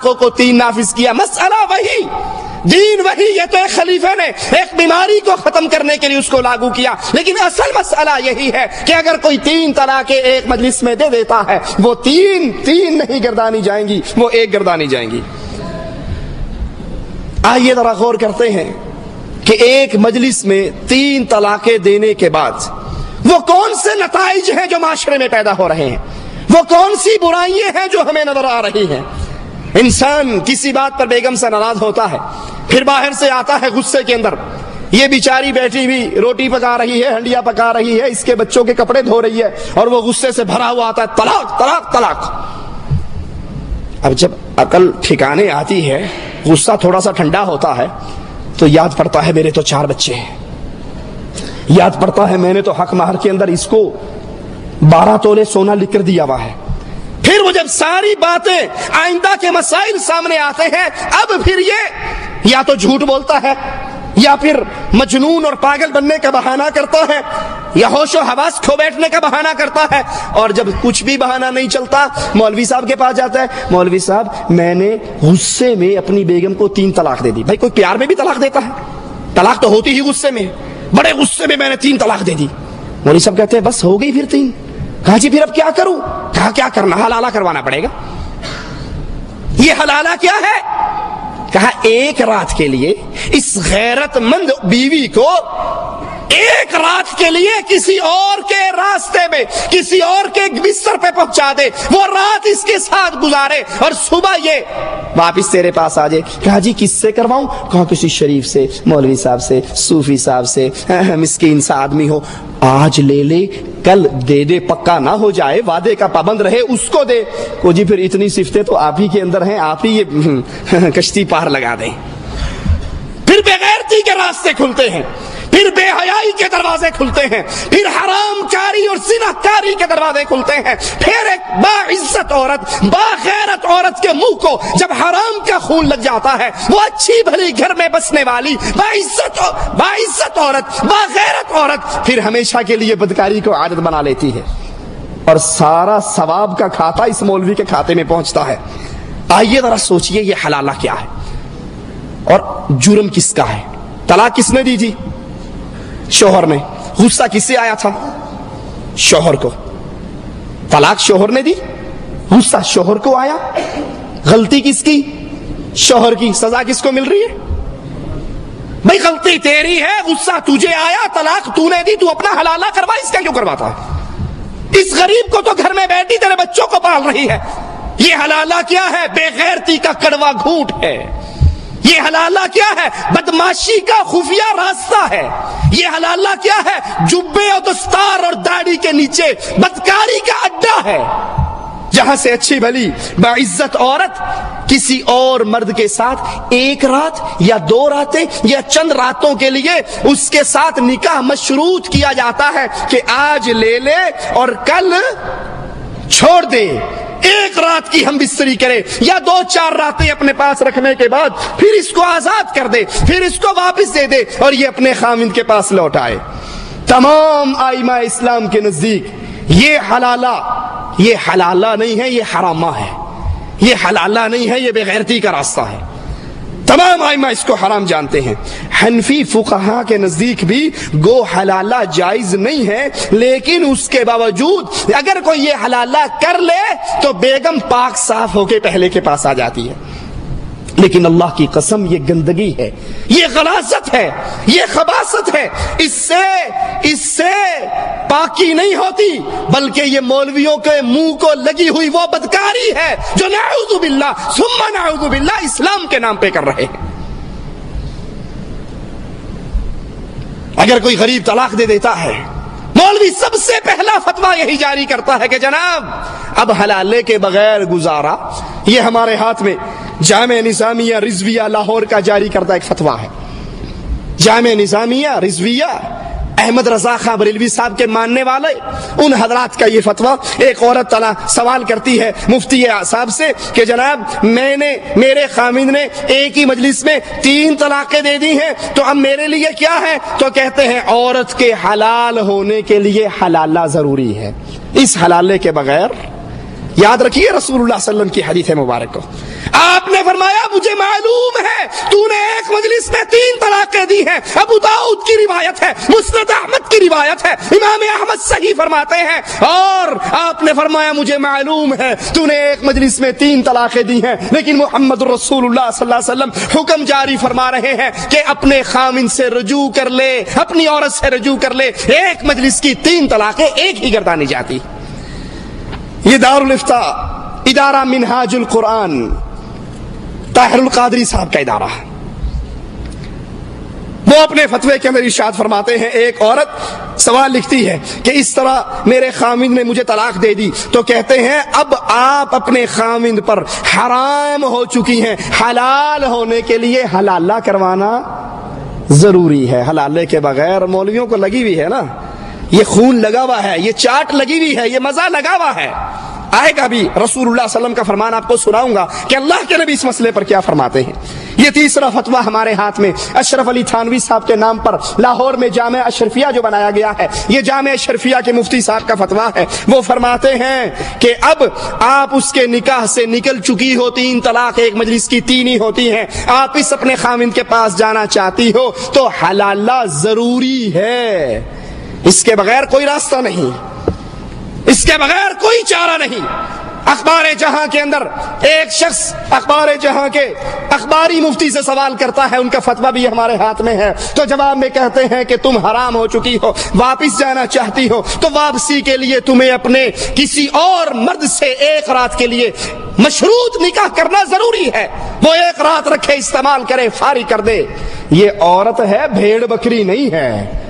طلاقوں کو 3 نافذ کیا. مسئلہ وہی، دین وہی. یہ تو ایک خلیفے نے ایک بیماری کو ختم کرنے کے لیے اس کو لاگو کیا، لیکن اصل مسئلہ یہی ہے کہ اگر کوئی 3 طلاقیں ایک مجلس میں دے دیتا ہے، وہ 3 نہیں گردانی جائیں گی، وہ 1 گردانی جائیں گی. آئیے ذرا غور کرتے ہیں کہ ایک مجلس میں 3 طلاقیں دینے کے بعد وہ کون سے نتائج ہیں جو معاشرے میں پیدا ہو رہے ہیں، وہ کون سی برائیاں ہیں جو ہمیں نظر آ رہی ہیں. انسان کسی بات پر بیگم سے ناراض ہوتا ہے، پھر باہر سے آتا ہے غصے کے اندر، یہ بیچاری بیٹھی ہوئی روٹی پکا رہی ہے، ہنڈیا پکا رہی ہے، اس کے بچوں کے کپڑے دھو رہی ہے، اور وہ غصے سے بھرا ہوا آتا ہے، طلاق طلاق طلاق. اب جب عقل ٹھکانے آتی ہے، غصہ تھوڑا سا ٹھنڈا ہوتا ہے، تو یاد پڑتا ہے میرے تو 4 بچے ہیں، یاد پڑتا ہے میں نے تو حق مہر کے اندر اس کو 12 تولے سونا لکھ کر دیا ہوا ہے. پھر وہ جب ساری باتیں آئندہ کے مسائل سامنے آتے ہیں، اب پھر یہ یا تو جھوٹ بولتا ہے، یا پھر مجنون اور پاگل بننے کا بہانہ کرتا ہے، یا ہوش و حواس کھو بیٹھنے کا بہانہ کرتا ہے. اور جب کچھ بھی بہانہ نہیں چلتا، مولوی صاحب کے پاس جاتا ہے، مولوی صاحب میں نے غصے میں اپنی بیگم کو 3 طلاق دے دی. بھائی کوئی پیار میں بھی طلاق دیتا ہے؟ طلاق تو ہوتی ہی غصے میں. بڑے غصے میں نے 3 طلاق دے دی. مولوی صاحب کہتے ہیں بس ہو گئی پھر 3. کہا جی پھر اب کیا کروں؟ کہا کیا کرنا، حلالہ کروانا پڑے گا. یہ حلالہ کیا ہے؟ کہا 1 رات کے لیے اس غیرت مند بیوی کو 1 رات کے لیے کسی اور کے راستے میں، کسی اور کے بستر پہ پہنچا دے، وہ رات اس کے ساتھ گزارے، اور صبح یہ واپس تیرے پاس آ جائے. کہا جی کس سے کرواؤں؟ کہا کسی شریف سے، مولوی صاحب سے، صوفی صاحب سے، مسکین سا آدمی ہو. آج لے لے کل دے دے، پکا نہ ہو جائے، وعدے کا پابند رہے، اس کو دے. کو جی پھر اتنی صفتیں تو آپ ہی کے اندر ہیں، آپ ہی یہ کشتی پار لگا دیں. پھر بغیرتی کے راستے کھلتے ہیں، پھر بے حیائی کے دروازے کھلتے ہیں، پھر حرام کاری اور زنا کاری کے دروازے کھلتے ہیں. پھر ایک باعزت عورت، باغیرت عورت کے منہ کو جب حرام کا خون لگ جاتا ہے، وہ اچھی بھلی گھر میں بسنے والی باعزت عورت، باغیرت عورت پھر ہمیشہ کے لیے بدکاری کو عادت بنا لیتی ہے، اور سارا ثواب کا کھاتا اس مولوی کے کھاتے میں پہنچتا ہے. آئیے ذرا سوچئے یہ حلالہ کیا ہے اور جرم کس کا ہے. طلاق کس نے دی جی؟ شوہر نے. غصہ کس سے آیا تھا؟ شوہر کو. طلاق شوہر نے دی، غصہ شوہر کو آیا. غلطی کس کی؟ شوہر کی. سزا کس کو مل رہی ہے؟ بھائی غلطی تیری ہے، غصہ تجھے آیا، طلاق تو نے دی، تو اپنا حلالہ کروا. اس کا کیوں کرواتا ہے؟ اس غریب کو تو گھر میں بیٹھی تیرے بچوں کو پال رہی ہے. یہ حلالہ کیا ہے؟ بے غیرتی کا کڑوا گھونٹ ہے. یہ حلالہ کیا ہے؟ بدماشی کا خفیہ راستہ ہے. یہ حلالہ کیا ہے؟ جبے اور دستار اور داڑھی کے نیچے بدکاری کا اڈا ہے، جہاں سے اچھی بھلی باعزت عورت کسی اور مرد کے ساتھ 1 رات یا 2 راتیں یا چند راتوں کے لیے اس کے ساتھ نکاح مشروط کیا جاتا ہے کہ آج لے لے اور کل چھوڑ دے. 1 رات کی ہم بستری کرے، یا 2-4 راتیں اپنے پاس رکھنے کے بعد پھر اس کو آزاد کر دے، پھر اس کو واپس دے دے، اور یہ اپنے خاوند کے پاس لوٹ آئے. تمام ائمہ اسلام کے نزدیک یہ حلالہ نہیں ہے، یہ حرامہ ہے. یہ حلالہ نہیں ہے، یہ بے غیرتی کا راستہ ہے. تمام ائمہ اس کو حرام جانتے ہیں. حنفی فقہا کے نزدیک بھی گو حلالہ جائز نہیں ہے، لیکن اس کے باوجود اگر کوئی یہ حلالہ کر لے تو بیگم پاک صاف ہو کے پہلے کے پاس آ جاتی ہے. لیکن اللہ کی قسم یہ گندگی ہے، یہ غلاظت ہے، یہ خباثت ہے. اس سے پاکی نہیں ہوتی، بلکہ یہ مولویوں کے منہ کو لگی ہوئی وہ بدکاری ہے جو نعوذ باللہ ثم نعوذ باللہ اسلام کے نام پہ کر رہے ہیں. اگر کوئی غریب طلاق دے دیتا ہے، مولوی سب سے پہلا فتویٰ یہی جاری کرتا ہے کہ جناب اب حلالے کے بغیر گزارا. یہ ہمارے ہاتھ میں جامع نظامیہ رضویہ لاہور کا جاری کردہ ایک فتویٰ ہے. جامع نظامیہ رضویہ احمد رضا خان بریلوی صاحب کے ماننے والے ان حضرات کا یہ فتویٰ. ایک عورت سوال کرتی ہے مفتی صاحب سے کہ جناب میرے خاوند نے ایک ہی مجلس میں 3 طلاقیں دے دی ہیں، تو اب میرے لیے کیا ہے؟ تو کہتے ہیں عورت کے حلال ہونے کے لیے حلالہ ضروری ہے. اس حلالے کے بغیر، یاد رکھیے رسول اللہ صلی اللہ علیہ وسلم کی حدیث مبارک کو، آپ نے فرمایا مجھے معلوم ہے تو نے ایک مجلس میں 3 طلاقیں دی ہیں. ابو داؤد کی روایت ہے, مسند احمد کی روایت ہے, امام احمد صحیح فرماتے ہیں. اور آپ نے فرمایا مجھے معلوم ہے تو نے ایک مجلس میں 3 طلاقیں دی ہیں, لیکن محمد رسول اللہ صلی اللہ علیہ وسلم حکم جاری فرما رہے ہیں کہ اپنے خامن سے رجوع کر لے, اپنی عورت سے رجوع کر لے. ایک مجلس کی 3 طلاقیں ایک ہی گردانی جاتی. یہ دارالافتاء ادارہ منہاج القرآن طاہر القادری صاحب کا ادارہ, وہ اپنے فتوے کے اندر ارشاد فرماتے ہیں ایک عورت سوال لکھتی ہے کہ اس طرح میرے خامند نے مجھے طلاق دے دی, تو کہتے ہیں اب آپ اپنے خامند پر حرام ہو چکی ہیں, حلال ہونے کے لیے حلالہ کروانا ضروری ہے. حلالے کے بغیر مولویوں کو لگی ہوئی ہے نا, یہ خون لگا ہوا ہے, یہ چاٹ لگی ہوئی ہے, یہ مزہ لگا ہوا ہے. آئے گا بھی رسول اللہ صلی اللہ علیہ وسلم کا فرمان آپ کو سناؤں گا کہ اللہ کے نبی اس مسئلے پر کیا فرماتے ہیں. یہ تیسرا فتویٰ ہمارے ہاتھ میں اشرف علی تھانوی صاحب کے نام پر لاہور میں جامع اشرفیہ جو بنایا گیا ہے, یہ جامع اشرفیہ کے مفتی صاحب کا فتویٰ ہے. وہ فرماتے ہیں کہ اب آپ اس کے نکاح سے نکل چکی ہو, 3 طلاق ایک مجلس کی 3 ہی ہوتی ہیں, آپ اس اپنے خامند کے پاس جانا چاہتی ہو تو حلالہ ضروری ہے, اس کے بغیر کوئی راستہ نہیں, اس کے بغیر کوئی چارہ نہیں. اخبار جہاں کے اندر ایک شخص اخبار جہاں کے اخباری مفتی سے سوال کرتا ہے, ان کا فتویٰ بھی ہمارے ہاتھ میں ہے, تو جواب میں کہتے ہیں کہ تم حرام ہو چکی ہو, واپس جانا چاہتی ہو تو واپسی کے لیے تمہیں اپنے کسی اور مرد سے 1 رات کے لیے مشروط نکاح کرنا ضروری ہے. وہ 1 رات رکھے, استعمال کرے, فارغ کر دے. یہ عورت ہے, بھیڑ بکری نہیں ہے.